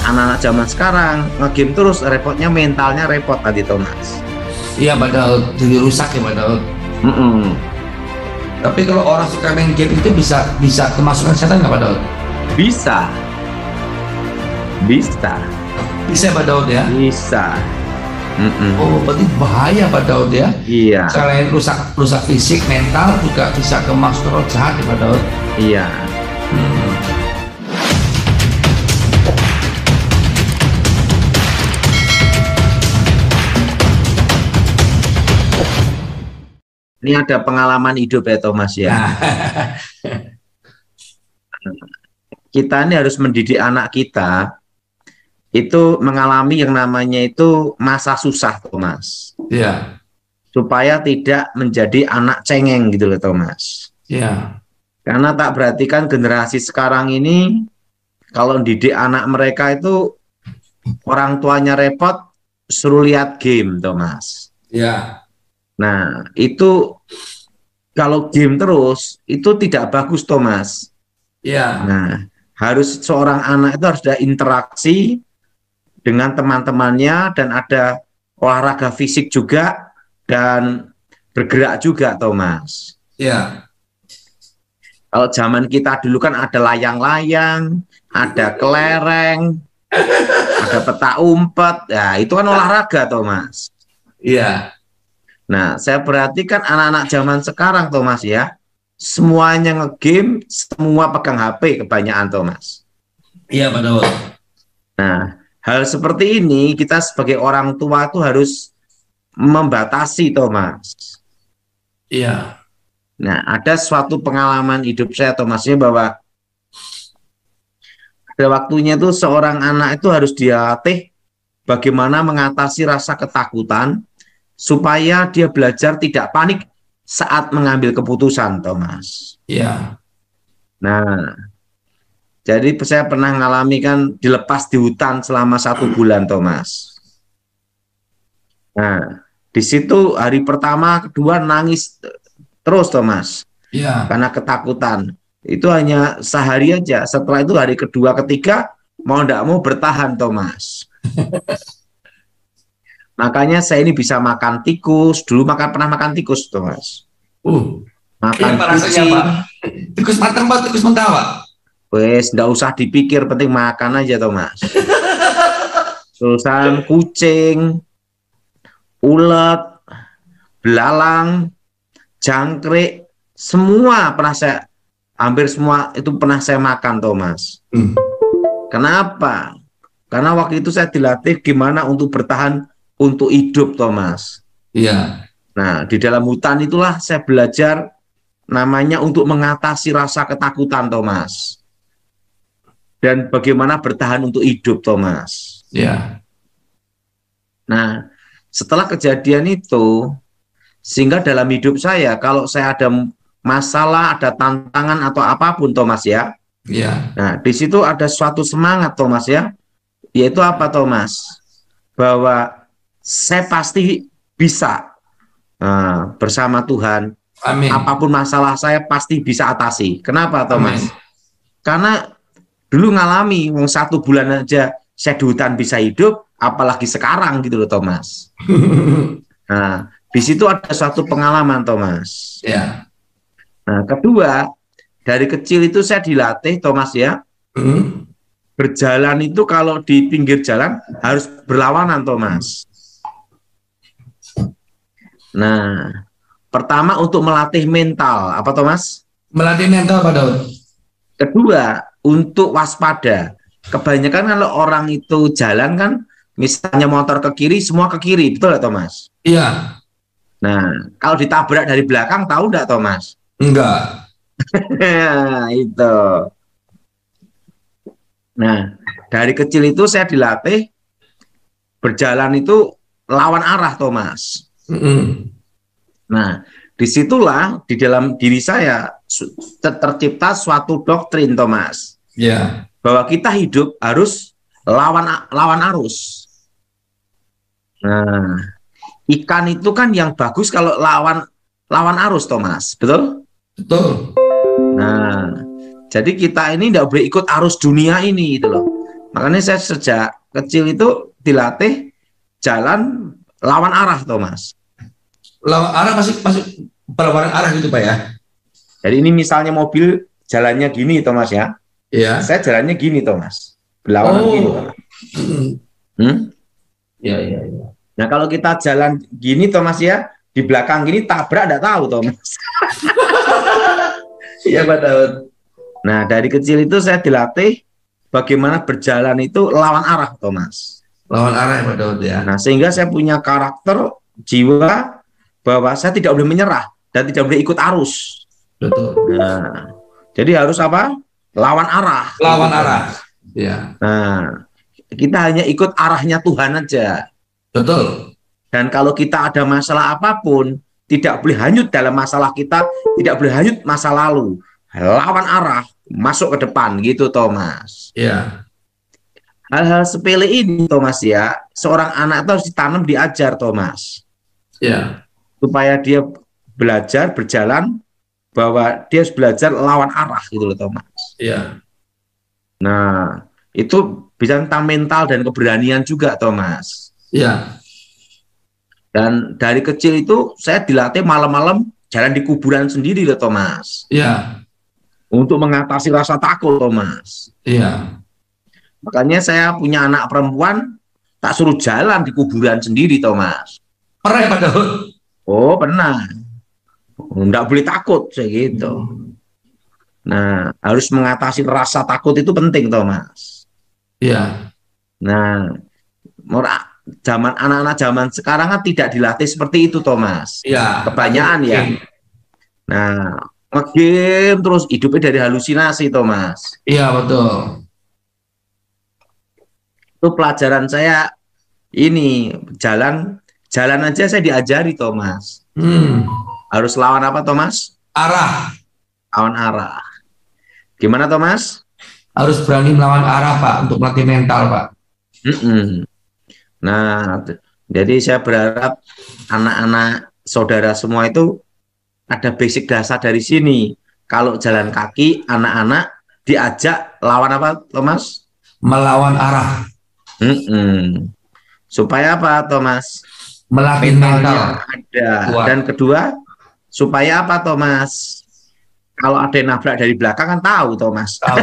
anak-anak zaman sekarang ngegame terus, repotnya mentalnya repot tadi Thomas. Iya Pak Daud, jadi rusak ya Pak Daud. Tapi kalau orang suka main game itu bisa kemasukan setan nggak Pak Daud? Bisa Pak Daud ya? Bisa. Oh, berarti bahaya Pak Daud ya? Iya. Selain rusak fisik, mental juga bisa kemasukan roh jahat ya Pak Daud? Iya. Ini ada pengalaman hidup ya Thomas ya. Kita ini harus mendidik anak kita itu mengalami yang namanya itu masa susah Thomas. Iya. Supaya tidak menjadi anak cengeng gitu loh Thomas. Iya. Karena tak perhatikan generasi sekarang ini kalau didik anak mereka itu orang tuanya repot suruh lihat game Thomas. Iya. Nah, itu kalau game terus itu tidak bagus Thomas. Iya. Nah, harus seorang anak itu harus ada interaksi dengan teman-temannya dan ada olahraga fisik juga dan bergerak juga Thomas. Iya. Kalau zaman kita dulu kan ada layang-layang, ada kelereng, ada petak umpet, ya itu kan olahraga Thomas. Iya. Nah, saya perhatikan anak-anak zaman sekarang, Thomas ya, semuanya ngegame, semua pegang HP kebanyakan, Thomas. Iya, Pak Daud. Nah, hal seperti ini kita sebagai orang tua itu harus membatasi, Thomas. Iya. Nah, ada suatu pengalaman hidup saya, Thomasnya, bahwa ada waktunya itu seorang anak itu harus dilatih bagaimana mengatasi rasa ketakutan, supaya dia belajar tidak panik saat mengambil keputusan, Thomas. Iya. Nah, jadi saya pernah mengalami kan dilepas di hutan selama 1 bulan, Thomas. Nah, di situ hari pertama, kedua nangis terus, Thomas. Iya. Karena ketakutan. Itu hanya sehari aja. Setelah itu hari kedua, ketiga mau tidak mau bertahan, Thomas. Makanya saya ini bisa makan tikus. Dulu pernah makan tikus, Thomas. Makan iya, kucing. Pak. Tikus matang Pak, tikus mentah Pak. Wes, nggak usah dipikir, penting makan aja, Thomas. Terusan kucing, ulet, belalang, jangkrik, semua pernah saya, hampir semua itu pernah saya makan, Thomas. Kenapa? Karena waktu itu saya dilatih gimana untuk bertahan untuk hidup, Thomas. Iya. Nah, di dalam hutan itulah saya belajar namanya untuk mengatasi rasa ketakutan, Thomas. Dan bagaimana bertahan untuk hidup, Thomas. Iya. Nah, setelah kejadian itu, sehingga dalam hidup saya, kalau saya ada masalah, ada tantangan atau apapun, Thomas ya. Iya. Nah, di situ ada suatu semangat, Thomas ya. Yaitu apa, Thomas? Bahwa saya pasti bisa bersama Tuhan. Amin. Apapun masalah saya pasti bisa atasi. Kenapa, Thomas? Amin. Karena dulu ngalami 1 bulan aja saya di hutan bisa hidup, apalagi sekarang gitu loh, Thomas. Nah, di situ ada suatu pengalaman, Thomas. Ya. Nah, kedua, dari kecil itu saya dilatih, Thomas ya, berjalan itu kalau di pinggir jalan harus berlawanan, Thomas. Nah, pertama untuk melatih mental, apa Thomas? Melatih mental Pak Daud. Kedua, untuk waspada. Kebanyakan kalau orang itu jalan kan, misalnya motor ke kiri, semua ke kiri, betul nggak Thomas? Iya. Nah, kalau ditabrak dari belakang, tahu nggak Thomas? Enggak. Itu. Nah, dari kecil itu saya dilatih berjalan itu lawan arah, Thomas. Nah, disitulah di dalam diri saya tercipta suatu doktrin, Thomas. Ya. Bahwa kita hidup harus lawan arus. Nah, ikan itu kan yang bagus kalau lawan arus, Thomas, betul? Betul. Nah, jadi kita ini tidak boleh ikut arus dunia ini, gitu loh. Makanya saya sejak kecil itu dilatih jalan lawan arah, Thomas. Lawan arah masih berlawanan arah gitu Pak ya? Jadi ini misalnya mobil jalannya gini, Thomas ya. Iya. Saya jalannya gini, Thomas. Berlawanan gini, Thomas. Hmm? Ya, ya, ya. Nah kalau kita jalan gini, Thomas ya, di belakang gini tabrak, enggak tahu, Thomas. Iya Pak Daud. Nah dari kecil itu saya dilatih bagaimana berjalan itu lawan arah, Thomas. Lawan arah ya Pak Daud ya. Nah sehingga saya punya karakter jiwa bahwa saya tidak boleh menyerah dan tidak boleh ikut arus. Betul. Nah, jadi harus apa? Lawan arah. Lawan gitu, arah. Thomas. Ya. Nah, kita hanya ikut arahnya Tuhan aja. Betul. Dan kalau kita ada masalah apapun, tidak boleh hanyut dalam masalah kita, tidak boleh hanyut masa lalu. Lawan arah, masuk ke depan gitu, Thomas. Ya. Hal-hal sepele ini, Thomas ya, seorang anak itu harus ditanam, diajar, Thomas. Ya. Supaya dia belajar, berjalan, bahwa dia harus belajar lawan arah gitu loh, Thomas. Ya. Nah, itu bisa tentang mental dan keberanian juga, Thomas. Ya. Dan dari kecil itu saya dilatih malam-malam jalan di kuburan sendiri loh, Thomas. Ya. Untuk mengatasi rasa takut, Thomas. Iya. Makanya saya punya anak perempuan, tak suruh jalan di kuburan sendiri, Thomas. Pernah ya Pak Daud? Oh, pernah. Nggak boleh takut, saya gitu. Nah, harus mengatasi rasa takut itu penting, Thomas. Iya. Nah, zaman anak-anak zaman sekarang kan tidak dilatih seperti itu, Thomas. Iya. Kebanyakan ya. Nah, ngegame terus hidupnya dari halusinasi, Thomas. Iya betul. Itu pelajaran saya ini jalan aja saya diajari, Thomas. Harus lawan apa, Thomas? Arah. Lawan arah. Gimana, Thomas? Harus berani melawan arah Pak untuk melatih mental Pak. Nah, jadi saya berharap anak-anak saudara semua itu ada basic dasar dari sini. Kalau jalan kaki, anak-anak diajak lawan apa, Thomas? Melawan arah. Supaya apa, Thomas? Melatih mental ada. Kuat. Dan kedua, supaya apa, Thomas? Kalau ada yang nabrak dari belakang kan tahu, Thomas. Tahu.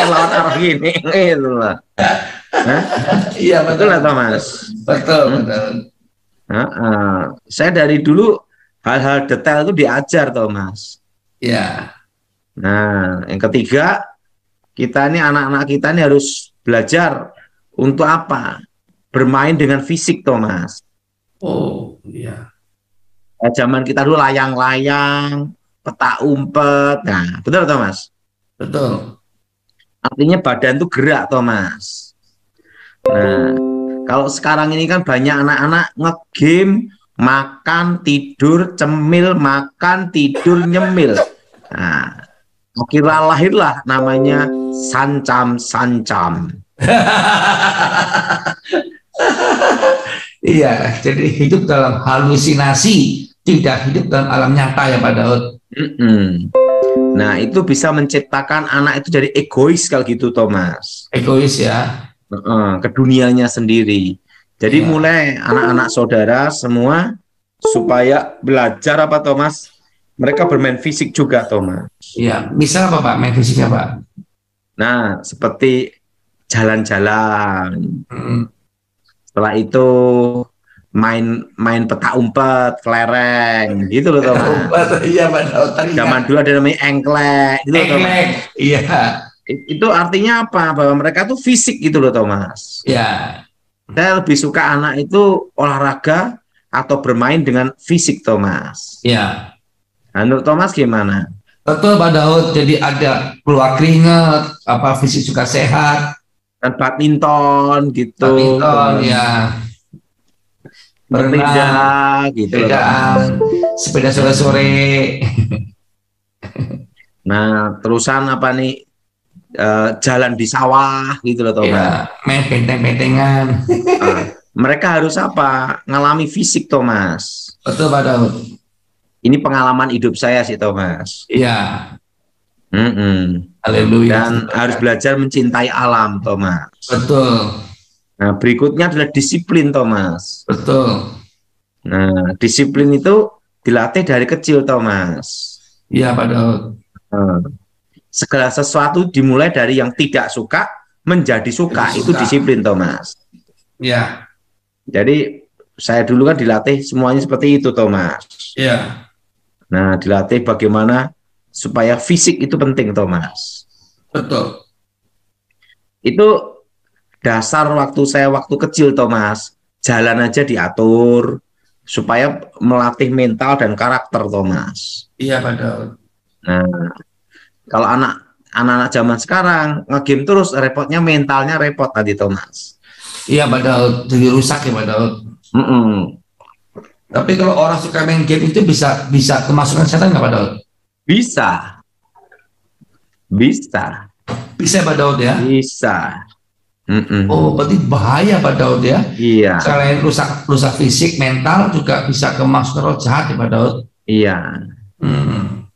Lawan arah gini, gitu lah. Iya betul lah, Thomas. Betul, betul. Saya dari dulu hal-hal detail itu diajar, Thomas. Iya. Nah, yang ketiga, kita ini anak-anak kita ini harus belajar untuk apa? Bermain dengan fisik, Thomas. Oh, iya. Zaman kita dulu layang-layang, petak umpet. Nah, betul, Thomas? Betul. Artinya badan itu gerak, Thomas. Nah, kalau sekarang ini kan banyak anak-anak ngegame, makan, tidur, cemil, makan, tidur, nyemil. Nah, kira lahirlah namanya sancam-sancam. Iya, jadi hidup dalam halusinasi, tidak hidup dalam alam nyata ya Pak Daud. Nah, itu bisa menciptakan anak itu jadi egois kalau gitu, Thomas. Egois ya. Ke dunianya sendiri. Jadi mulai anak-anak saudara semua supaya belajar apa, Thomas? Mereka bermain fisik juga, Thomas. Iya, misal apa Pak main fisiknya Pak? Nah, seperti jalan-jalan. Setelah itu main petak umpet, kelereng, gitu loh, Thomas. Iya Pak Daud. Zaman dulu ada namanya engklek, gitu loh, Thomas. Iya. Itu artinya apa? Bahwa mereka tuh fisik gitu loh, Thomas. Ya. Saya lebih suka anak itu olahraga atau bermain dengan fisik, Thomas. Ya. Nah, menurut Thomas gimana? Betul Pak Daud. Jadi ada keluar keringat, apa fisik juga sehat. Dan badminton gitu. Badminton ya. Berenang gitu. Sepeda sore-sore. Nah, terusan apa nih? Jalan di sawah gitu loh, Thomas. Ya, main benteng-bentengan. Mereka harus apa? Ngalami fisik, Thomas. Betul Pak Daud. Ini pengalaman hidup saya sih, Thomas. Iya. Haleluya. Dan harus belajar mencintai alam, Thomas. Betul. Nah, berikutnya adalah disiplin, Thomas. Betul. Nah, disiplin itu dilatih dari kecil, Thomas. Iya, Pak Daud. Nah, segala sesuatu dimulai dari yang tidak suka menjadi suka, itu disiplin, Thomas. Iya. Jadi saya dulu kan dilatih semuanya seperti itu, Thomas. Iya. Nah, dilatih bagaimana supaya fisik itu penting, Thomas. Betul. Itu dasar waktu kecil, Thomas. Jalan aja diatur supaya melatih mental dan karakter, Thomas. Iya, Pak Daud. Nah, kalau anak-anak zaman sekarang ngegame terus, repotnya mentalnya repot tadi, Thomas. Iya, Pak Daud. Jadi rusak ya, Pak Daud. Tapi kalau orang suka main game itu bisa kemasukan setan nggak, Pak Daud? Bisa. Bisa, Pak Daud ya? Bisa. Oh, berarti bahaya, Pak Daud ya? Iya. Selain rusak fisik, mental juga bisa kemasukan roh jahat ya, Pak Daud? Iya. Hmm.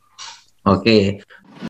Oke.